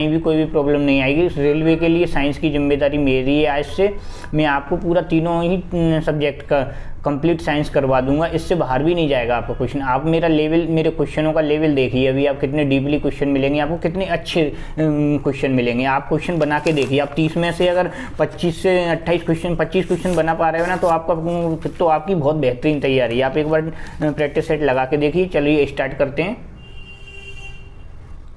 भी कोई भी प्रॉब्लम नहीं आएगी। रेलवे के लिए साइंस की जिम्मेदारी मेरी है। आज से मैं आपको पूरा तीनों ही सब्जेक्ट का कंप्लीट साइंस करवा दूंगा, इससे बाहर भी नहीं जाएगा आपका क्वेश्चन। आप मेरा लेवल, मेरे क्वेश्चनों का लेवल देखिए अभी, आप कितने डीपली क्वेश्चन मिलेंगे आपको, कितने अच्छे क्वेश्चन मिलेंगे। आप क्वेश्चन बना के देखिए, आप 30 में से अगर 25 से 28 क्वेश्चन, 25 क्वेश्चन बना पा रहे हो ना, तो आपका तो आपकी बहुत बेहतरीन तैयारी है। आप एक बार प्रैक्टिस सेट लगा के देखिए। चलिए स्टार्ट करते हैं।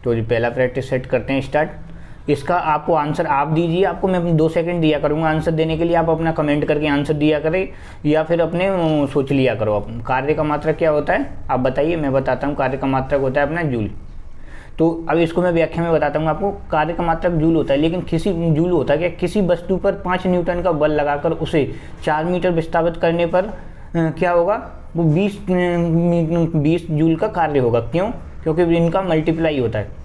तो पहला प्रैक्टिस सेट करते हैं स्टार्ट। इसका आपको आंसर आप दीजिए, आपको मैं 2 सेकंड दिया करूँगा आंसर देने के लिए। आप अपना कमेंट करके आंसर दिया करें या फिर अपने सोच लिया करो। कार्य का मात्रक क्या होता है आप बताइए, मैं बताता हूँ। कार्य का मात्रक होता है अपना जूल। तो अब इसको मैं व्याख्या में बताता हूँ आपको। कार्य का मात्रक जूल होता है, लेकिन किसी जूल होता है क्या, किसी वस्तु पर 5 न्यूटन का बल लगाकर उसे 4 मीटर विस्थापित करने पर क्या होगा, वो 20 जूल का कार्य होगा। क्यों? क्योंकि इनका मल्टीप्लाई होता है।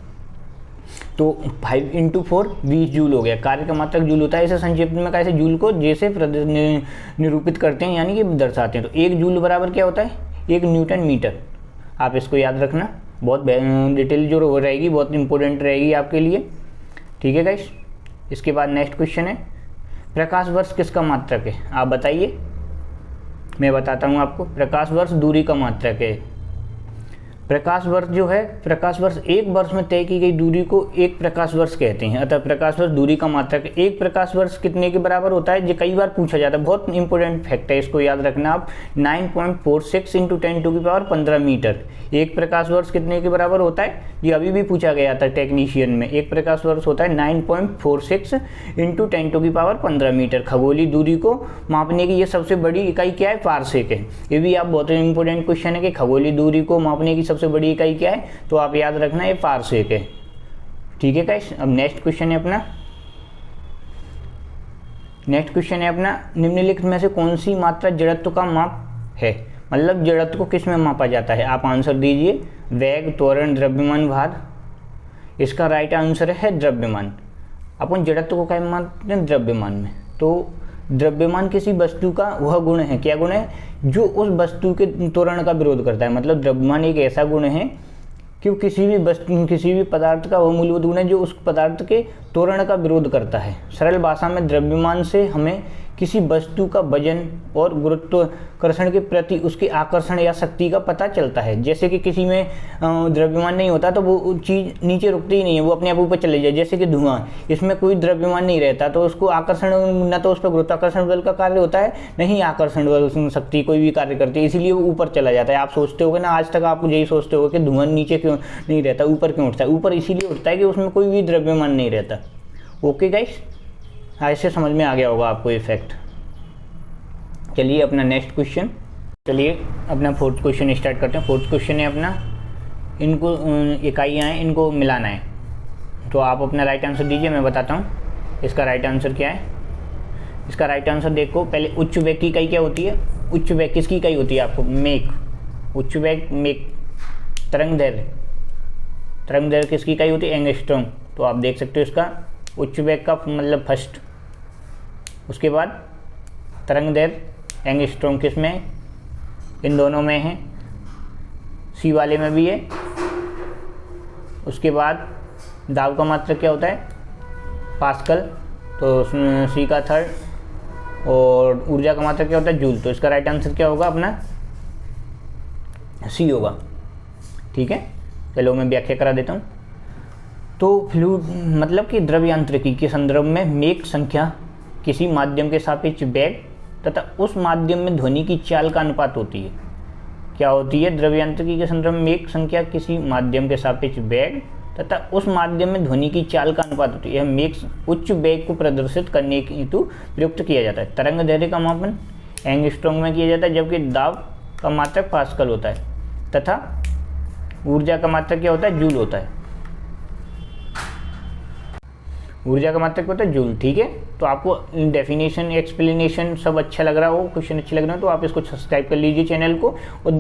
तो 5 × 4 20 जूल हो गया। कार्य का मात्रक जूल होता है। इसे संक्षिप्त में कैसे जूल को जैसे निरूपित करते हैं, यानी कि दर्शाते हैं। तो 1 जूल बराबर क्या होता है, 1 न्यूटन मीटर। आप इसको याद रखना, बहुत डिटेल जो रहेगी बहुत इंपॉर्टेंट रहेगी आपके लिए। ठीक है गाइस। इसके बाद नेक्स्ट क्वेश्चन है, प्रकाश वर्ष किसका मात्रक है आप बताइए। मैं बताता हूँ आपको। प्रकाश वर्ष दूरी का मात्रक है। प्रकाश वर्ष जो है, प्रकाश वर्ष एक वर्ष में तय की गई दूरी को एक प्रकाश वर्ष कहते हैं। अतः प्रकाश वर्ष दूरी का मात्रक है। एक प्रकाश वर्ष कितने के बराबर होता है, ये कई बार पूछा जाता है, बहुत इंपॉर्टेंट फैक्ट है, इसको याद रखना आप। 9.46 × 10⁻15 मीटर। एक प्रकाश वर्ष कितने के बराबर होता है, ये अभी भी पूछा गया था टेक्नीशियन में। एक प्रकाश वर्ष होता है 9.46 × 10⁻15 मीटर। खगोलीय दूरी को मापने की ये सबसे बड़ी इकाई क्या है, पारसेक है। ये भी आप बहुत इंपॉर्टेंट क्वेश्चन है कि खगोलीय दूरी को मापने की सबसे बड़ी इकाई क्या है, तो आप याद रखना ये पारसेक है। ठीक है गाइस। अब नेक्स्ट क्वेश्चन है अपना, निम्नलिखित में से कौन सी मात्रा जड़त्व का माप है, मतलब जड़त्व को किस में मापा जाता है, आप आंसर दीजिए। वेग, त्वरण, द्रव्यमान, भार। इसका राइट आंसर है द्रव्यमान। अपन जड़त्व को क्या मानते हैं, द्रव्यमान में। तो द्रव्यमान किसी वस्तु का वह गुण है, क्या गुण है, जो उस वस्तु के त्वरण का विरोध करता है। मतलब द्रव्यमान एक ऐसा गुण है कि किसी भी पदार्थ का वह मूलभूत गुण है जो उस पदार्थ के त्वरण का विरोध करता है। सरल भाषा में द्रव्यमान से हमें किसी वस्तु का वजन और गुरुत्वाकर्षण के प्रति उसके आकर्षण या शक्ति का पता चलता है। जैसे कि किसी में द्रव्यमान नहीं होता तो वो चीज़ नीचे रुकती ही नहीं है, वो अपने आप ऊपर चले जाए। जैसे कि धुआं, इसमें कोई द्रव्यमान नहीं रहता तो उसको आकर्षण, न तो उस पर गुरुत्वाकर्षण बल का कार्य होता है, नहीं आकर्षण बल शक्ति कोई भी कार्य करती है, इसीलिए वो ऊपर चला जाता है। आप सोचते होगे ना, आज तक आप यही सोचते हो कि धुआं नीचे क्यों नहीं रहता, ऊपर क्यों उठता है। ऊपर इसीलिए उठता है कि उसमें कोई भी द्रव्यमान नहीं रहता। ओके गाइस, ऐसे समझ में आ गया होगा आपको ये फैक्ट। चलिए अपना नेक्स्ट क्वेश्चन, चलिए अपना 4th क्वेश्चन स्टार्ट करते हैं। 4th क्वेश्चन है अपना, इनको इकाइयाँ हैं, इनको मिलाना है। तो आप अपना राइट आंसर दीजिए, मैं बताता हूँ इसका राइट आंसर क्या है। इसका राइट आंसर देखो, पहले उच्च वेग की इकाई क्या होती है, उच्च वेग किसकी इकाई होती है आपको, मेक। उच्च वेग मेक। तरंग दैर्घ्य किसकी इकाई होती है, एंगस्ट्रॉम। तो आप देख सकते हो इसका उच्च वेग का मतलब फर्स्ट, उसके बाद तरंग दैर्घ्य एंगस्ट्रॉम किस में है, इन दोनों में है, सी वाले में भी है। उसके बाद दाब का मात्रक क्या होता है, पास्कल, तो सी का थर्ड। और ऊर्जा का मात्रक क्या होता है, जूल। तो इसका राइट आंसर क्या होगा अपना, सी होगा। ठीक है, चलो मैं व्याख्या करा देता हूँ। तो फ्लूइड मतलब कि द्रव्यांत्रिकी के संदर्भ में मेक संख्या किसी माध्यम के सापेक्ष वेग तथा उस माध्यम में ध्वनि की चाल का अनुपात होती है। क्या होती है, द्रव्यांत्रिकी के संदर्भ में मेक संख्या किसी माध्यम के सापेक्ष वेग तथा उस माध्यम में ध्वनि की चाल का अनुपात होती है। यह मेक उच्च वेग को प्रदर्शित करने के हेतु प्रयुक्त किया जाता है। तरंग दैर्घ्य का मापन एंगस्ट्रॉम में किया जाता है, जबकि दाब का मात्रक पास्कल होता है तथा ऊर्जा का मात्रक क्या होता है, जूल होता है। ऊर्जा का मात्रक होता है जूल। ठीक है, तो आपको डेफिनेशन, एक्सप्लेनेशन सब अच्छा लग रहा हो, क्वेश्चन अच्छे लग रहे हो, तो आप इसको सब्सक्राइब कर लीजिए चैनल को और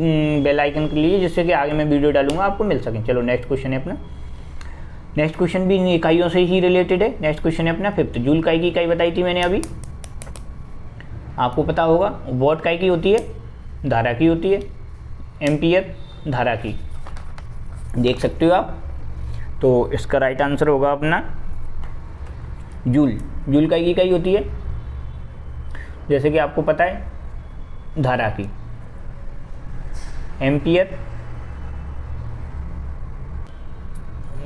बेल आइकन कर लीजिए, जिससे कि आगे मैं वीडियो डालूंगा आपको मिल सकें। चलो नेक्स्ट क्वेश्चन है अपना। नेक्स्ट क्वेश्चन भी इकाइयों से ही रिलेटेड है। नेक्स्ट क्वेश्चन है अपना 5th। जूल इकाई की इकाई बताई थी मैंने अभी, आपको पता होगा। वॉट इकाई की होती है, धारा की होती है। एम्पियर धारा की, देख सकते हो आप। तो इसका राइट आंसर होगा अपना जूल। जूल का एक इकाई होती है, जैसे कि आपको पता है धारा की, एम्पियर,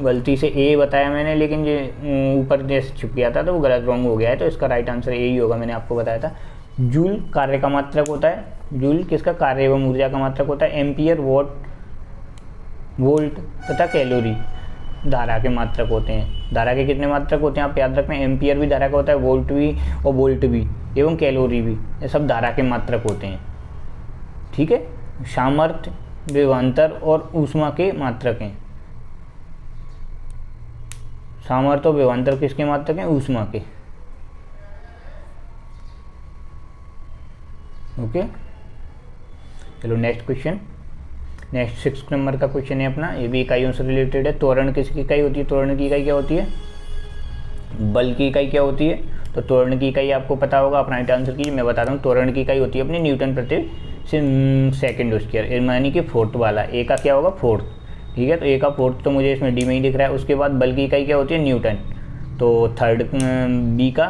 गलती से ए बताया मैंने, लेकिन ये ऊपर जैसे छुप गया था तो वो गलत रॉन्ग हो गया है, तो इसका राइट आंसर ए ही होगा। मैंने आपको बताया था जूल कार्य का मात्रक होता है, जूल किसका, कार्य एवं ऊर्जा का मात्रक होता है। एम्पियर, वॉट, वोल्ट तथा कैलोरी धारा के मात्रक होते हैं। धारा के कितने मात्रक होते हैं आप याद रखना, एम्पियर भी धारा का होता है, वोल्ट भी और वोल्ट भी एवं कैलोरी भी, ये सब धारा के मात्रक होते हैं। ठीक है, सामर्थ्य, विभवांतर और ऊष्मा के मात्रक हैं। सामर्थ्य और विभवांतर किसके मात्रक हैं, ऊष्मा के। ओके, चलो नेक्स्ट क्वेश्चन, नेक्स्ट 6 नंबर का क्वेश्चन है अपना, ये भी इकाइयों से रिलेटेड है। त्वरण किसकी इकाई होती है, त्वरण की इकाई क्या होती है, बल की इकाई क्या होती है। तो त्वरण की इकाई आपको पता होगा, अपना राइट आंसर कीजिए, मैं बता रहा हूँ। त्वरण की इकाई होती है अपनी न्यूटन प्रति सेकेंड स्क्वायर, यानी कि फोर्थ वाला, ए का क्या होगा, फोर्थ। ठीक है, तो ए का फोर्थ तो मुझे इसमें डी में ही दिख रहा है। उसके बाद बल की इकाई क्या होती है, न्यूटन, तो थर्ड, बी का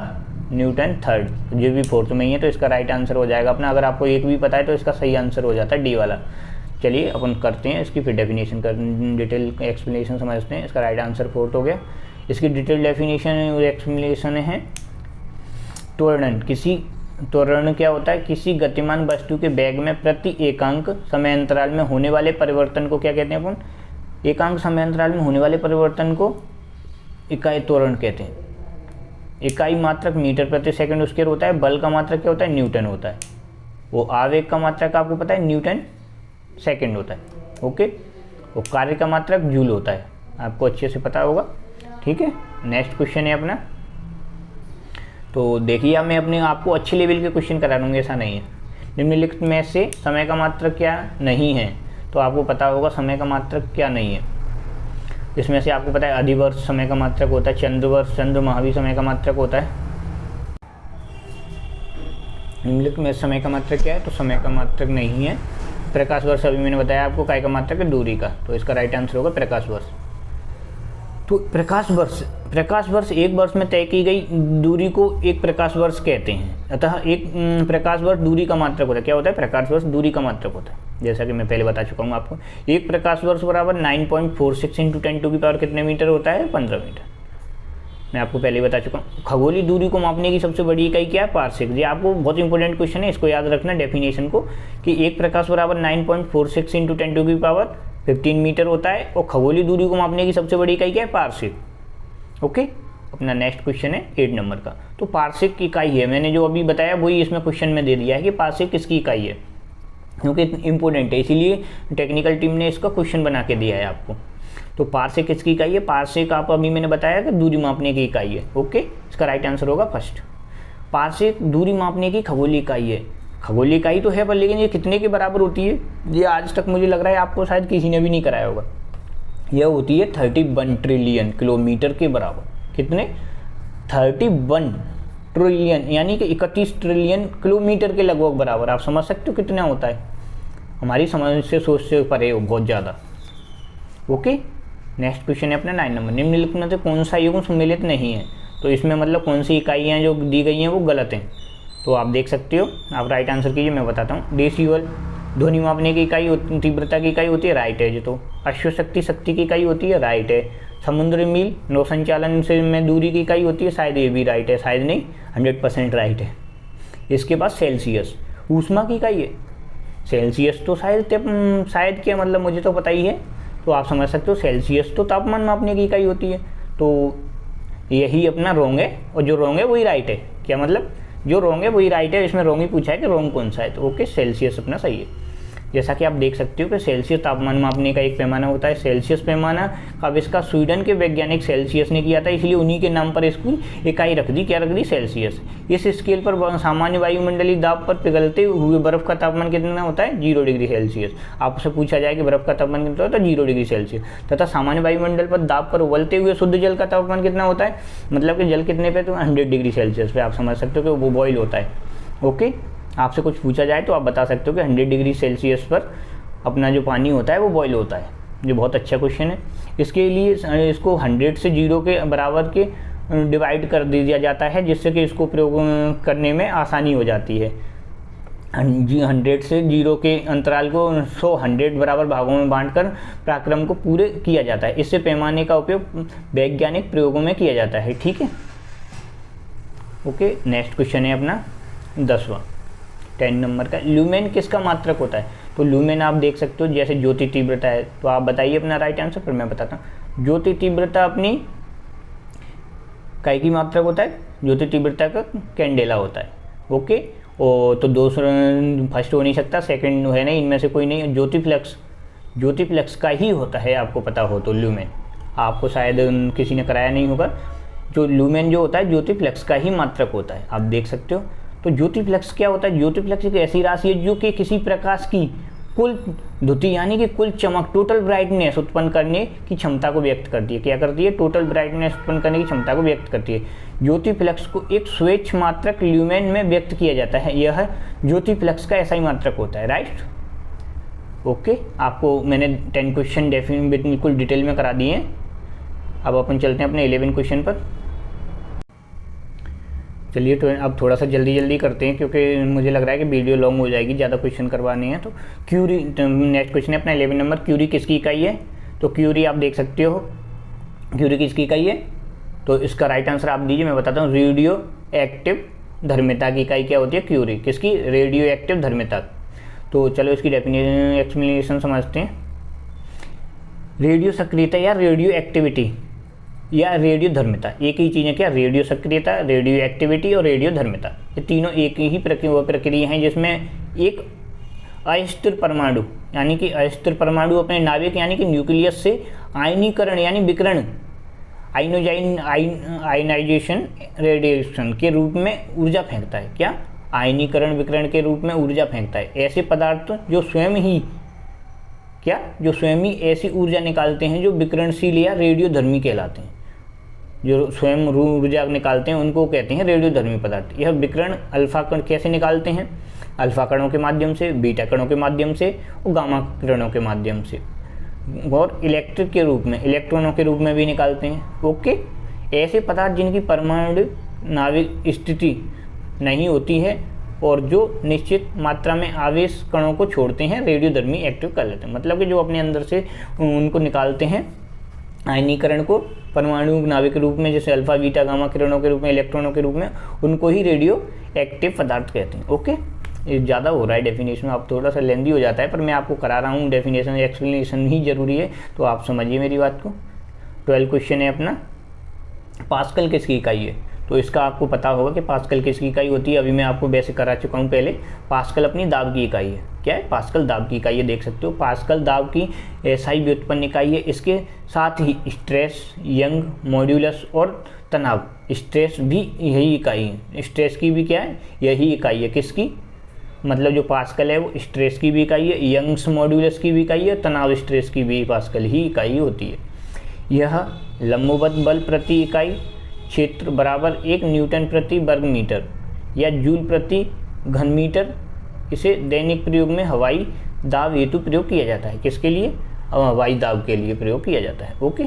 न्यूटन थर्ड, ये भी फोर्थ में ही है, तो इसका राइट आंसर हो जाएगा अपना। अगर आपको एक भी पता है तो इसका सही आंसर हो जाता है डी वाला। चलिए अपन करते हैं इसकी फिर डेफिनेशन कर, डिटेल एक्सप्लेनेशन समझते हैं। इसका राइट आंसर फोर्थ हो गया। इसकी डिटेल डेफिनेशन और एक्सप्लेनेशन है, त्वरण त्वरण क्या होता है, किसी गतिमान वस्तु के वेग में प्रति एकांक समय अंतराल में होने वाले परिवर्तन को क्या कहते हैं अपन, एकांक समय अंतराल में होने वाले परिवर्तन को इकाई त्वरण कहते हैं। इकाई मात्रक मीटर प्रति सेकंड स्क्वायर होता है। बल का मात्रक क्या होता है, न्यूटन होता है। वो आवेग का मात्रक आपको पता है न्यूटन सेकंड होता है। ओके, वो कार्य का मात्रक जूल होता है, आपको अच्छे से पता होगा। ठीक है, नेक्स्ट क्वेश्चन है अपना। तो देखिए मैं अपने आपको अच्छे लेवल के क्वेश्चन करा दूँगा, ऐसा नहीं है। निम्नलिखित में से समय का मात्रक क्या नहीं है, तो आपको पता होगा समय का मात्रक क्या नहीं है। इसमें से आपको पता है अधिवर्ष समय का मात्रक होता है, चंद्रवर्ष चंद्रमाह भी समय का मात्रक होता है। निम्नलिखित में समय का मात्रक क्या है, तो समय का मात्रक नहीं है। प्रकाश वर्ष अभी मैंने बताया आपको, काय का मात्रक है, दूरी का, तो इसका राइट आंसर होगा प्रकाश वर्ष। तो प्रकाश वर्ष एक वर्ष में तय की गई दूरी को एक प्रकाश वर्ष कहते हैं। अतः एक प्रकाश वर्ष दूरी का मात्रक होता है। क्या होता है, प्रकाश वर्ष दूरी का मात्रक होता है, जैसा कि मैं पहले बता चुका हूँ आपको। एक प्रकाश वर्ष बराबर 9.46 × 10⁻⁴ कितने मीटर होता है, 15 मीटर। मैं आपको पहले बता चुका हूँ। खगोलीय दूरी को मापने की सबसे बड़ी इकाई क्या है, पार्सेक। ये आपको बहुत इंपॉर्टेंट क्वेश्चन है, इसको याद रखना डेफिनेशन को, कि एक प्रकाश बराबर 9.46 × 10⁻15 मीटर होता है, और खगोलीय दूरी को मापने की सबसे बड़ी इकाई क्या है, पार्सेक। ओके, अपना नेक्स्ट क्वेश्चन है 8 नंबर का। तो पार्सेक की इकाई है, मैंने जो अभी बताया वही इसमें क्वेश्चन में दे दिया है कि पार्सेक किसकी इकाई है, क्योंकि इंपॉर्टेंट है, इसीलिए टेक्निकल टीम ने इसका क्वेश्चन बना के दिया है आपको। तो पार्सेक किसकी इकाई है, पार्सेक आप अभी मैंने बताया कि दूरी मापने की इकाई है। ओके, इसका राइट आंसर होगा फर्स्ट। पार्सेक दूरी मापने की खगोलीय इकाई है। खगोलीय इकाई तो है पर लेकिन ये कितने के बराबर होती है, ये आज तक मुझे लग रहा है आपको शायद किसी ने भी नहीं कराया होगा। यह होती है 31 ट्रिलियन किलोमीटर के बराबर। कितने, 31 ट्रिलियन, यानी कि 31 ट्रिलियन किलोमीटर के लगभग बराबर। आप समझ सकते हो कितना होता है, हमारी समझ से सोच से परे हो बहुत ज़्यादा। ओके, नेक्स्ट क्वेश्चन है अपना 9 नंबर। निम्नलिखित में से कौन सा युग्म सम्मिलित नहीं है, तो इसमें मतलब कौन सी इकाइयाँ जो दी गई हैं वो गलत हैं, तो आप देख सकते हो। आप राइट आंसर कीजिए, मैं बताता हूँ। डेसिबल ध्वनि मापने की इकाई, तीव्रता की इकाई होती है, राइट है। जो तो अश्वशक्ति शक्ति की इकाई होती है, राइट है। समुद्र मील नौ संचालन से में दूरी की इकाई होती है, शायद ये भी राइट है, शायद नहीं 100% राइट है। इसके बाद सेल्सियस ऊष्मा की इकाई है, सेल्सियस तो शायद क्या मतलब मुझे तो पता ही है, तो आप समझ सकते हो सेल्सियस तो तापमान मापने की इकाई होती है, तो यही अपना रोंग है, और जो रोंग है वही राइट है। क्या मतलब, जो रोंग है वही राइट है, इसमें रोंग ही पूछा है कि रोंग कौन सा है, तो ओके सेल्सियस अपना सही है। जैसा कि आप देख सकते हो कि सेल्सियस तापमान मापने का एक पैमाना होता है। सेल्सियस पैमाना का आविष्कार स्वीडन के वैज्ञानिक सेल्सियस ने किया था, इसलिए उन्हीं के नाम पर इसकी इकाई रख दी। क्या रख दी, सेल्सियस। इस स्केल पर सामान्य वायुमंडलीय दाब पर पिघलते हुए बर्फ का तापमान कितना होता है, 0 डिग्री सेल्सियस। आपसे पूछा जाए कि बर्फ का तापमान कितना होता है, 0 डिग्री सेल्सियस। तथा सामान्य वायुमंडल पर दाब पर उबलते हुए शुद्ध जल का तापमान कितना होता है, मतलब कि जल कितने पे, तो 100 डिग्री सेल्सियस पे। आप समझ सकते हो कि वो बॉयल होता है। ओके, आपसे कुछ पूछा जाए तो आप बता सकते हो कि 100 डिग्री सेल्सियस पर अपना जो पानी होता है वो बॉयल होता है। ये बहुत अच्छा क्वेश्चन है। इसके लिए इसको 100 से 0 के बराबर के डिवाइड कर दिया जाता है, जिससे कि इसको प्रयोग करने में आसानी हो जाती है। 100 से 0 के अंतराल को 100 बराबर भागों में बांटकर पराक्रम को पूरे किया जाता है। इससे पैमाने का उपयोग वैज्ञानिक प्रयोगों में किया जाता है। ठीक है, ओके। नेक्स्ट क्वेश्चन है अपना 10वां 10 नंबर का। ल्यूमेन किसका मात्रक होता है? तो ल्यूमेन आप देख सकते हो जैसे ज्योति तीव्रता है। तो आप बताइए अपना राइट आंसर, फिर मैं बताता हूँ। ज्योति तीव्रता अपनी काय की मात्रक होता है? ज्योति तीव्रता का कैंडेला होता है। ओके, और तो दो फर्स्ट हो नहीं सकता, सेकंड है नहीं, इनमें से कोई नहीं। ज्योति फ्लक्स का ही होता है, आपको पता हो तो। ल्यूमेन आपको शायद किसी ने कराया नहीं होगा। जो ल्यूमेन जो होता है ज्योति फ्लक्स का ही मात्रक होता है, आप देख सकते हो। तो ज्योति फ्लक्स क्या होता है? ज्योति फ्लक्स एक ऐसी राशि है जो कि किसी प्रकाश की कुल द्युति यानी कि कुल चमक, टोटल ब्राइटनेस उत्पन्न करने की क्षमता को व्यक्त करती है। क्या करती है? टोटल ब्राइटनेस उत्पन्न करने की क्षमता को व्यक्त करती है। ज्योति फ्लक्स को एक स्वेच्छ मात्रक ल्यूमेन में व्यक्त किया जाता है। यह ज्योति फ्लक्स का ऐसा ही मात्रक होता है। Right, okay. आपको मैंने 10 क्वेश्चन बिल्कुल डिटेल में करा दिए हैं। अब अपन चलते हैं अपने 11 क्वेश्चन पर। चलिए, तो अब थोड़ा सा जल्दी करते हैं क्योंकि मुझे लग रहा है कि वीडियो लॉन्ग हो जाएगी, ज़्यादा क्वेश्चन करवाने हैं। तो क्यूरी, नेक्स्ट क्वेश्चन है अपना 11 नंबर। क्यूरी किसकी इकाई है? तो क्यूरी आप देख सकते हो, क्यूरी किसकी इकाई है? तो इसका राइट आंसर आप दीजिए, मैं बताता हूँ। रेडियो एक्टिव धर्मिता की इकाई क्या होती है? क्यूरी किसकी? रेडियो एक्टिव धर्मिता। तो चलो इसकी डेफिनेशन एक्सप्लेनेशन समझते हैं। रेडियो सक्रियता या रेडियो एक्टिविटी या रेडियो धर्मिता एक ही चीज़ है। क्या? रेडियो सक्रियता, रेडियो एक्टिविटी और रेडियो धर्मिता, ये तीनों एक ही प्रक्रिया हैं जिसमें एक अस्थिर परमाणु यानी कि अस्थिर परमाणु अपने नाभिक यानी कि न्यूक्लियस से आयनीकरण यानी विकिरण, आयनाइजेशन रेडिएशन के रूप में ऊर्जा फेंकता है। क्या? आयनीकरण विकिरण के रूप में ऊर्जा फेंकता है। ऐसे पदार्थ जो स्वयं ही ऐसी ऊर्जा निकालते हैं जो विकिरणशील या रेडियोधर्मी कहलाते हैं। जो स्वयं ऊर्जा निकालते हैं उनको कहते हैं रेडियोधर्मी पदार्थ। यह विकिरण अल्फा कण कैसे निकालते हैं? अल्फा कणों के माध्यम से, बीटा कणों के माध्यम से और गामा किरणों के माध्यम से, और इलेक्ट्रिक के रूप में, इलेक्ट्रॉनों के रूप में भी निकालते हैं। ओके, ऐसे पदार्थ जिनकी परमाणु नाभिक स्थिति नहीं होती है और जो निश्चित मात्रा में आवेश कणों को छोड़ते हैं, रेडियोधर्मी एक्टिव कर लेते हैं। मतलब कि जो अपने अंदर से उनको निकालते हैं आयनीकरण को परमाणु नाभिक के रूप में, जैसे अल्फा बीटा गामा किरणों के रूप में, इलेक्ट्रॉनों के रूप में, उनको ही रेडियो एक्टिव पदार्थ कहते हैं। ओके, ये ज़्यादा हो रहा है डेफिनेशन, अब थोड़ा सा लेंदी हो जाता है, पर मैं आपको करा रहा हूँ। डेफिनेशन एक्सप्लेनेशन ही जरूरी है, तो आप समझिए मेरी बात को। 12 क्वेश्चन है अपना, पास्कल किसकी इकाई है? तो इसका आपको पता होगा कि पास्कल किसकी इकाई होती है। अभी मैं आपको वैसे करा चुका हूँ पहले। पास्कल अपनी दाब की इकाई है। क्या है? पास्कल दाब की इकाई है, देख सकते हो। पास्कल दाब की SI व्युत्पन्न इकाई है। इसके साथ ही स्ट्रेस, यंग मॉड्यूलस और तनाव, स्ट्रेस भी यही इकाई है। स्ट्रेस की भी क्या है? यही इकाई है। किसकी? मतलब जो पास्कल है वो स्ट्रेस की भी इकाई है, यंग्स मॉड्यूलस की भी इकाई है, तनाव स्ट्रेस की भी पास्कल ही इकाई होती है। यह लंबवत बल प्रति इकाई क्षेत्र बराबर 1 न्यूटन प्रति वर्ग मीटर या जूल प्रति घन मीटर। इसे दैनिक प्रयोग में हवाई दाब हेतु प्रयोग किया जाता है। किसके लिए? हवाई दाब के लिए प्रयोग किया जाता है। ओके,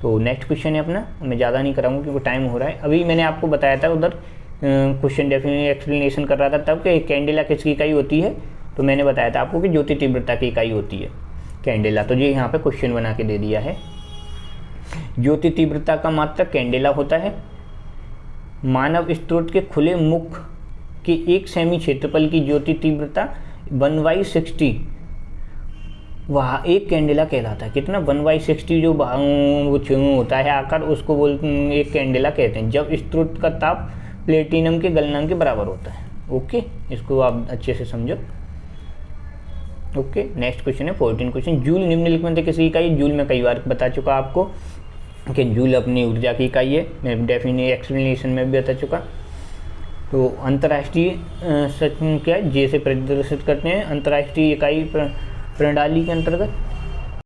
तो नेक्स्ट क्वेश्चन है अपना, मैं ज़्यादा नहीं कराऊंगा क्योंकि टाइम हो रहा है। अभी मैंने आपको बताया था उधर क्वेश्चन डेफिनेशन एक्सप्लेनेशन कर रहा था तब कि कैंडेला किसकी इकाई होती है। तो मैंने बताया था आपको कि ज्योति तीव्रता की इकाई होती है कैंडेला। तो ये यहाँ पे क्वेश्चन बना के दे दिया है। ज्योति तीव्रता का मात्रक कैंडेला होता है। मानव स्रोत के खुले मुख के 1 सेमी क्षेत्रफल की ज्योति तीव्रता 1/60 वहाँ एक कैंडेला कहलाता है। कितना? 1/60 जो होता है आकार, उसको एक कैंडेला कहते हैं जब स्रोत का ताप प्लेटिनम के गलनांक के बराबर होता है। ओके, इसको आप अच्छे से समझो। ओके, नेक्स्ट क्वेश्चन है 14 क्वेश्चन। जूल निम्नलिखित में से किसकी इकाई? जूल में कई बार बता चुका आपको कि जूल अपनी ऊर्जा की इकाई है। मैं डेफिनेशन एक्सप्लेनेशन में भी बता चुका। तो अंतर्राष्ट्रीय क्या है? जे से प्रदर्शित करते हैं। अंतर्राष्ट्रीय इकाई प्रणाली के अंतर्गत